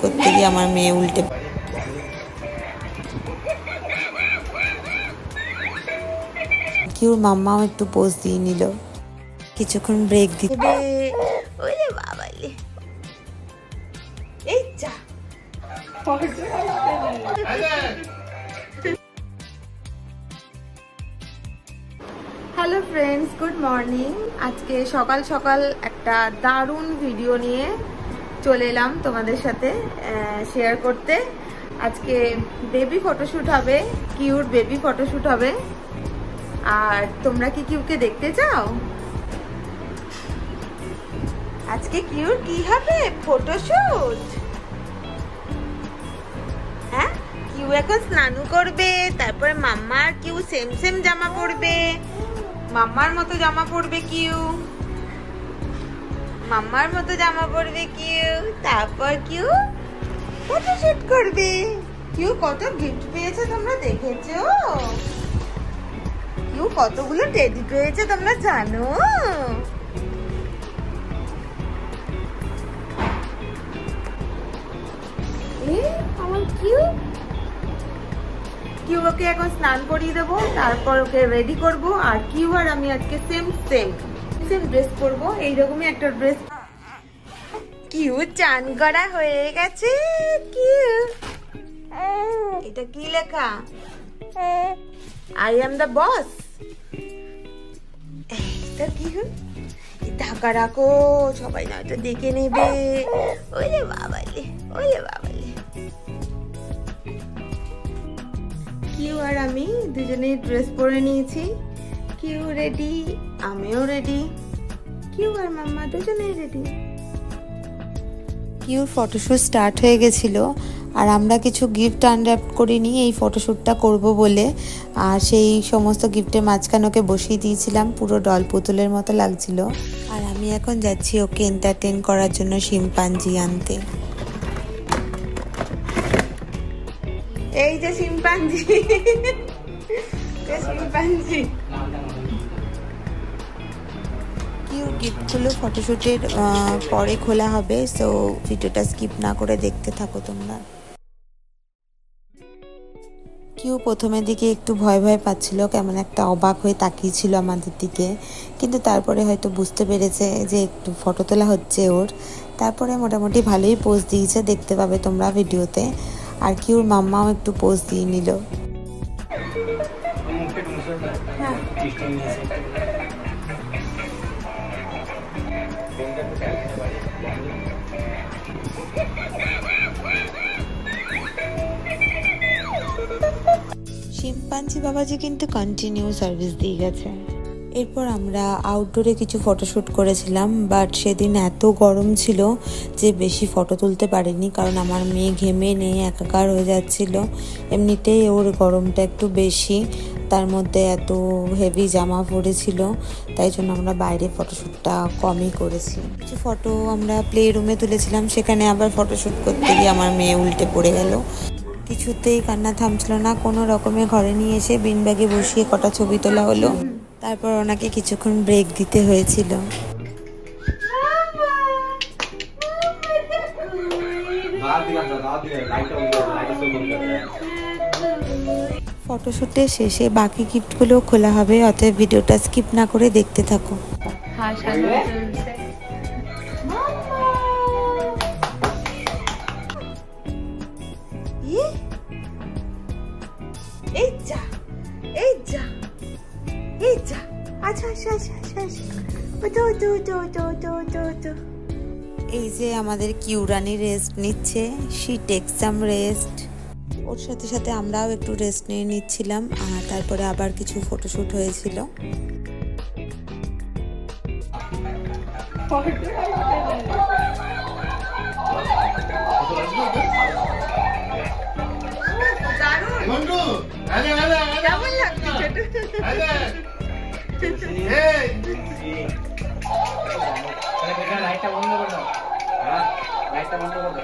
করতে গিয়ে আমার মেয়ে উল্টে কিউর মাম্মাও একটু পোজ দিয়ে নিল। কিছুক্ষণ ব্রেক দিতে ওরে বাবা এই যা হ্যালো ফ্রেন্ডস, গুড মর্নিং। আজকে সকাল সকাল একটা দারুণ ভিডিও নিয়ে চলে এলাম তোমাদের সাথে শেয়ার করতে। আজকে বেবি ফটোশুট হবে, কিউট বেবি ফটোশুট হবে। আর তোমরা কি কিউকে দেখতে চাও? আজকে কিউর কি হবে? ফটোশুট। হ্যাঁ, কিউ এখন স্নান করবে, তারপরে মাম্মা আর কিউ সেম সেম জামা পরবে। মাম্মার মতো জামা পরবে কিউ, মাম্মার মতো জামা পরবে কিউ, তারপর কিউ ফটোশুট করবে। কিউ কত গিফট পেয়েছে তোমরা দেখেছো? কিউ কতগুলো টেডি পেয়েছে তোমরা জানো? আমার কিউ ওকে এখন স্নান করিয়ে দেবো, তারপর ওকে রেডি করব। আর কিউ আর আমি আজকে সেম ড্রেস পরবো, এইরকমই একটা ড্রেস। কিউ চান করা হয়ে গেছে। কিউ, এটা কি লেখা? I am the boss. এটা কি? ঢাকা রাখো, সবাই নয়তো দেখে নেবে। ওরে বাবালে, ওরে বাবালে। কিউ আর আমি দুজনেই ড্রেস পরে নিয়েছি। কিউ রেডি, আমিও রেডি। কিউ আর মাম্মা দুজনেই রেডি। কিউর ফটোশ্যুট স্টার্ট হয়ে গেছিল, আর আমরা কিছু গিফট আনর্যাপ করিনি এই ফটোশ্যুটটা করব বলে। আর সেই সমস্ত গিফটের মাঝখানে ওকে বসিয়ে দিয়েছিলাম, পুরো ডল পুতুলের মতো লাগছিল। আর আমি এখন যাচ্ছি ওকে এন্টারটেন করার জন্য শিম্পাঞ্জি আনতে। এই যে শিম্পাঞ্জি, শিম্পাঞ্জি। কিউর গিফটগুলো ফটোশ্যুটের পরে খোলা হবে, সো ভিডিওটা স্কিপ না করে দেখতে থাকো তোমরা। কিউ প্রথমের দিকে একটু ভয় ভয় পাচ্ছিল, কেমন একটা অবাক হয়ে তাকিয়েছিল আমাদের দিকে, কিন্তু তারপরে হয়তো বুঝতে পেরেছে যে একটু ফটো তোলা হচ্ছে ওর। তারপরে মোটামুটি ভালোই পোজ দিয়েছে, দেখতে পাবে তোমরা ভিডিওতে। আর কিউর মাম্মাও একটু পোজ দিয়ে নিল। শিম্পাঞ্জি বাবাজি কিন্তু কন্টিনিউ সার্ভিস দিয়ে গেছে। এরপর আমরা আউটডোরে কিছু ফটোশ্যুট করেছিলাম, বাট সেদিন এত গরম ছিল যে বেশি ফটো তুলতে পারিনি, কারণ আমার মেয়ে ঘেমে নিয়ে একাকার হয়ে যাচ্ছিল। এমনিতেই ওর গরমটা একটু বেশি, তার মধ্যে এত হেভি জামা পরেছিল, তাই জন্য আমরা বাইরে ফটোশ্যুটটা কমই করেছি। কিছু ফটো আমরা প্লে রুমে তুলেছিলাম, সেখানে আবার ফটোশ্যুট করতে গিয়ে আমার মেয়ে উল্টে পড়ে গেল। কিছুতেই কান্না থামছিল না, কোনো রকমে ঘরে নিয়ে এসে বিন ব্যাগে বসিয়ে কটা ছবি তোলা হলো। তারপর ওনাকে কিছুক্ষণ ব্রেক দিতে হয়েছিল। ফটোশুটের শেষে বাকি গিফটগুলো খোলা হবে, অতএব ভিডিওটা স্কিপ না করে দেখতে থাকো। এই যা, এই যা, এই যা। আচ্ছা আচ্ছা আচ্ছা আচ্ছা। এই যে আমাদের কিউরানি রেস্ট নিচ্ছে, শি টেক সাম রেস্ট। ওর সাথে সাথে আমরাও একটু রেস্ট নিয়ে নিচ্ছিলাম। আর তারপরে আবার কিছু ফটোশুট হয়েছিল। কেমন লাগছে লাইটটা বন্ধ করে দাও। লাইটটা বন্ধ করে দাও।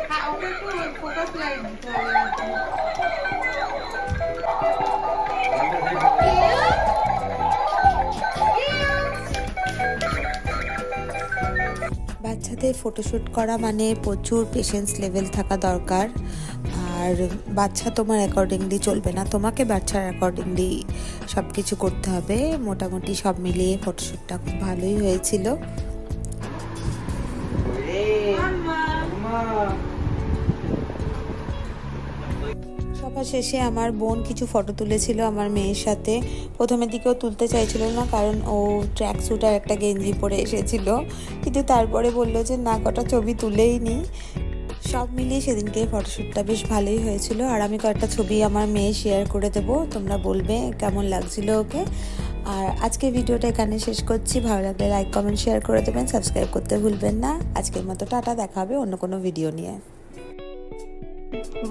হ্যাঁ, ওটা একটু ফোকাস লাইট দিতে হবে। বাচ্চাদের ফটোশ্যুট করা মানে প্রচুর পেশেন্স লেভেল থাকা দরকার। আর বাচ্চা তোমার অ্যাকর্ডিংলি চলবে না, তোমাকে বাচ্চার অ্যাকর্ডিংলি সব কিছু করতে হবে। মোটামুটি সব মিলিয়ে ফটোশ্যুটটা খুব ভালোই হয়েছিল। সবার শেষে আমার বোন কিছু ফটো তুলেছিল আমার মেয়ের সাথে। প্রথমের দিকেও তুলতে চাইছিল না, কারণ ও ট্র্যাক স্যুট আর একটা গেঞ্জি পরে এসেছিল, কিন্তু তারপরে বললো যে না, কটা ছবি তুলেই নি। সব মিলিয়ে সেদিনকে ফটোশ্যুটটা বেশ ভালোই হয়েছিল। আর আমি কয়েকটা ছবি আমার মেয়ে শেয়ার করে দেবো, তোমরা বলবে কেমন লাগছিল ওকে। আর আজকে ভিডিওটা এখানে শেষ করছি। ভালো লাগলে লাইক কমেন্ট শেয়ার করে দেবেন, সাবস্ক্রাইব করতে ভুলবেন না। আজকের মতো টাটা, দেখা হবে অন্য কোনো ভিডিও নিয়ে।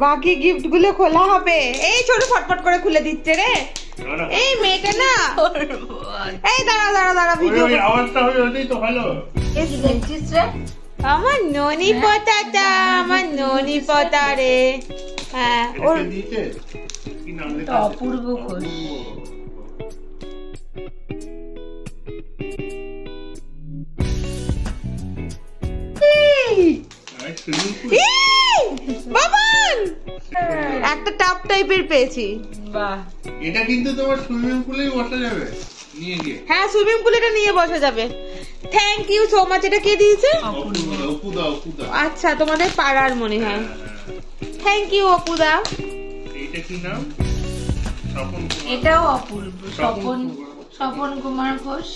বাকি গিফট গুলো খোলা হবে। এই ছোট ফটফট করে খুলে দিচ্ছে রে এই মেয়েটা না। এই দাঁড়া দাঁড়া দাঁড়া, ভিডিও আওয়াজটা হয়ে ওটাই তো ভালো। এই দেখছিস রে আমার ননি পতাটা, আমার ননি পতা রে। হ্যাঁ, ওর দিতে কি নাম লেখা? অপূর্ব ঘোষ। বাবান একটা টাপ টাইপের পেয়েছি। বাহ, এটা কিন্তু তোমার সুইমিং পুলেই বসা যাবে নিয়ে গিয়ে। হ্যাঁ, সুইমিং পুলে এটা নিয়ে বসা যাবে। Thank you so much. এটা কে দিয়েছে? অপুদা। আচ্ছা, তোমাদের পাড়ার মনে হয়। থ্যাংক ইউ অপুদা। এইটা কি নাম? স্বপন কুমার। এটাও অপূর্ব। স্বপন কুমার ঘোষ।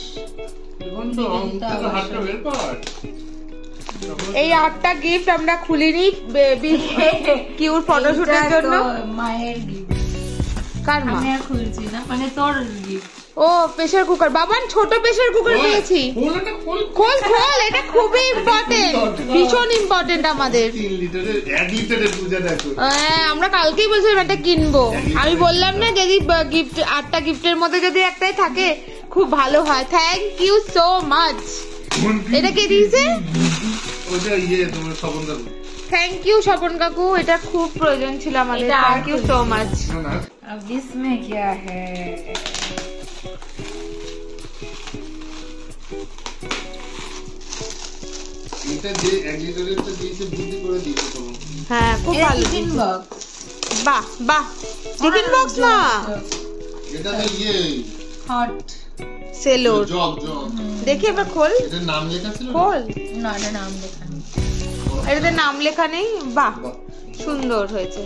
এখন তো অঙ্কিত হাতটা বের কর। এই 8টা গিফট আমরা খুলিনি বেবি কিউর ফটোশুটের জন্য। মায়ের গিফট। কার মা? আমি আর খুলছি না, মানে তোর গিফট। ও প্রেসার কুকার। বাবান ছোট প্রেসার কুকার পেয়েছি। খোল খোল, এটা খুবই ইম্পর্টেন্ট, ভীষণ ইম্পর্টেন্ট আমাদের। 3 লিটারের 1 লিটারের পূজা দেখো। হ্যাঁ, আমরা কালকেই বলছিলাম এটা কিনবো। আমি বললাম না, যদি গিফট 8টা গিফটের মধ্যে যদি একটাই থাকে খুব ভালো হয়। Thank you so much. এটা কে দিয়েছে? ওটা তোমার স্বপন দাদু। থ্যাংক ইউ স্বপন কাকু, এটা খুব প্রয়োজন ছিল আমাদের। Thank you so much. अब इसमें क्या है? এটা যে 1 লিটারের তো দিয়েছে, বুদ্ধি করে দিয়েছে তোমার। হ্যাঁ, খুব ভালো। Tiffin box. বাহ বাহ, টিফিন বক্স না, এটা তো হট সেলোর। জগ। দেখি এবার খোল। এটার নাম লেখা ছিল? খোল। না, এটা নাম লেখা নেই। এটাতে নাম লেখা নেই। বাহ, সুন্দর হয়েছে।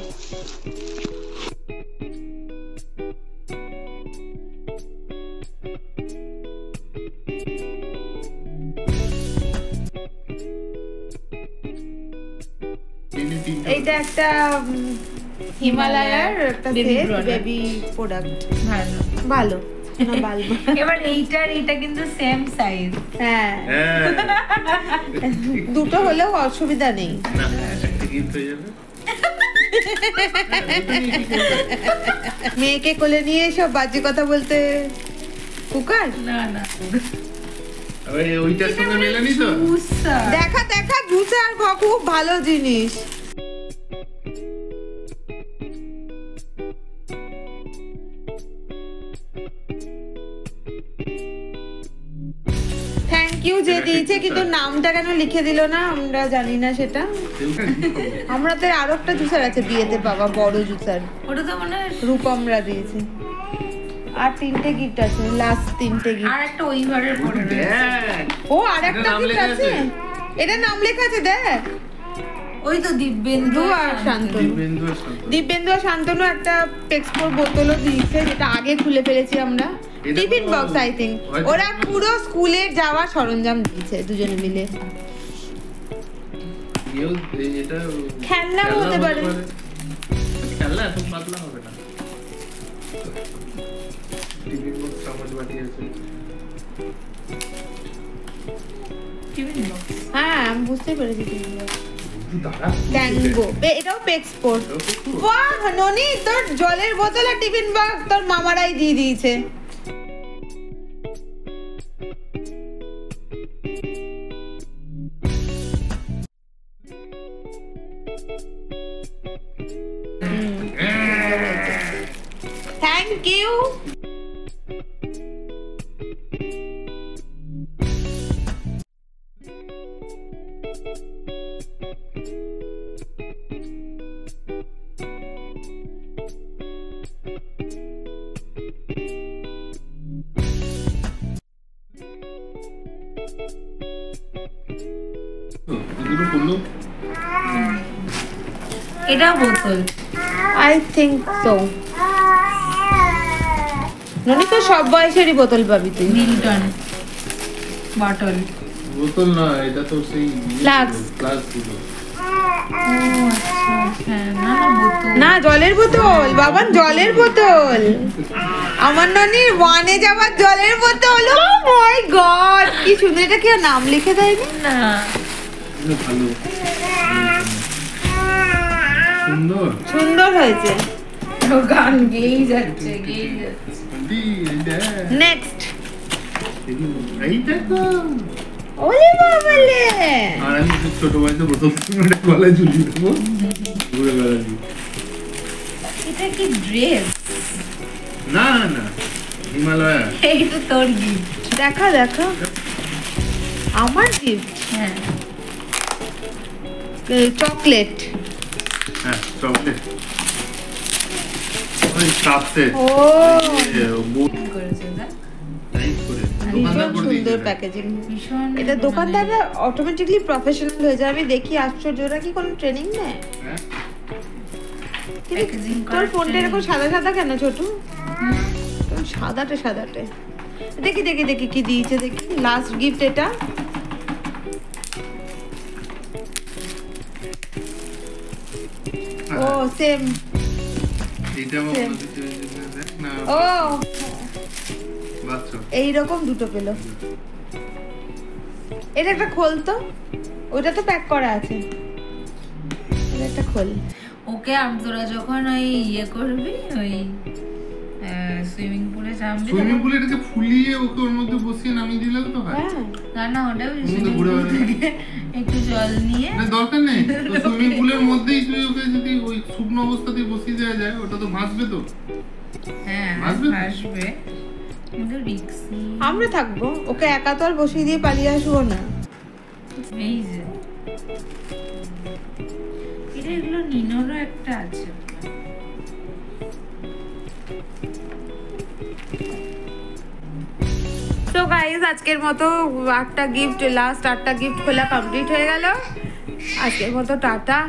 এইটা একটা হিমালয়ার একটা বেবি প্রোডাক্ট। ভালো ভালো না, ভালো। এবার এইটা কিন্তু সেম সাইজ। হ্যাঁ, দুটো হলেও অসুবিধা নেই। না, একটা গিফট হয়ে যাবে। মেয়েকে কোলে নিয়ে সব বাজে কথা বলতে। কুকার না না, ওইটার সঙ্গে মেলেনি তো। দেখা দেখা জুসার খুব ভালো জিনিস। থ্যাংক ইউ যে দিয়েছে, কিন্তু নামটা কেন লিখে দিল না আমরা জানি না সেটা। আমরা তো আরো একটা জুসার আছে বিয়েতে পাওয়া, বড় জুসার। ওটা তো মনে হয় রূপমরা দিয়েছে। আর 3টে গিফট আছে, লাস্ট 3টে গিফট। আর একটা ওই ঘরের পড়ে ও আর একটা গিফট আছে, এটা নাম লেখা আছে দেখ। ওই তো দিব্যেন্দু আর শান্তনু। দিব্যেন্দু আর শান্তনু একটা পেক্সপোর বোতলও দিয়েছে, যেটা আগে খুলে ফেলেছি আমরা। Tiffin box I think. ওরা পুরো স্কুলের যাওয়া সরঞ্জাম দিয়েছে দুজনে মিলে। খেলনাও হতে পারে। খেলনা খুব পাতলা হবে না। টিফিন বক্স চামচ বাটি আছে। Tiffin box. হ্যাঁ, আমি বুঝতে পেরেছি টিফিন বক্স। ট্যাঙ্গো, এটাও পেক্সপোর। বাহ ননি, তোর জলের বোতল আর টিফিন বক্স তোর মামারাই দিয়ে দিয়েছে। Thank you. দুটো করলো এটা বোতল। I think so. ননি তো সব বয়সেরই বোতল পাবি তুই। Milton bottle. বোতল না, এটা তো সেই Flask. ফ্লাস্ক গুলো। না জলের বোতল, বাবান জলের বোতল। আমার ননির ওয়ানে যাওয়ার জলের বোতল। ও মাই গড, কি সুন্দর! এটা কি নাম লিখে দেয়নি? না ভালো সুন্দর সুন্দর হয়েছে। ও গান গেয়েই যাচ্ছে। নেক্সট। এইটা তো ওলে বাবালে, আর আমি ছোট বয়সে বোতল ওটা গলায় ঝুলিয়ে দেবো ঘুরে বেড়াবি। এটা কি ড্রেস? না না, হিমালয়া। এই তো তোর গিফট। দেখা দেখা আমার গিফট। হ্যাঁ চকলেট। হ্যাঁ চকলেট, ওই কাপ সেট। ও করেছে না? ভীষণ সুন্দর প্যাকেজিং। ভীষণ এটা দোকানদাররা অটোমেটিকলি প্রফেশনাল হয়ে যায়। আমি দেখি আশ্চর্য, ওরা কি কোনো ট্রেনিং নেয়? প্যাকেজিং তোর ফোনটা এরকম সাদা সাদা কেন ছোটু? সাদাটে সাদাটে। দেখি দেখি দেখি কি দিয়েছে, দেখি লাস্ট গিফট এটা। ও সেম। এইটা আমার মনে হচ্ছে দেখ না, ও বাচ্চা এইরকম দুটো পেলো। এটা একটা খোল তো, ওটা তো প্যাক করা আছে। এটা একটা খোল। ওকে তোরা যখন ওই ইয়ে করবি, ওই সুইমিং পুলে যাবি, সুইমিং পুলে এটাকে ফুলিয়ে ওকে ওর মধ্যে বসিয়ে নামিয়ে দিলে তো হয়। হ্যাঁ না না ওটা ওই মধ্যে সুইমিং ঘুরে পুল বেড়াবে। থেকে একটু জল নিয়ে না দরকার নেই, তো সুইমিং পুলের মধ্যেই তুই ওকে যদি ওই শুকনো অবস্থাতেই বসিয়ে দেওয়া যায়, ওটা তো ভাসবে তো। হ্যাঁ আসবে তো? আসবে, কিন্তু রিক্সি। আমরা থাকবো, ওকে একা তো আর বসিয়ে দিয়ে পালিয়ে আসবো না। এই যে এটা, এগুলো নিনোরও একটা আছে। তো গাইস আজকের মতো 8টা গিফট, লাস্ট 8টা গিফট খোলা কমপ্লিট হয়ে গেল। আজকের মতো টাটা।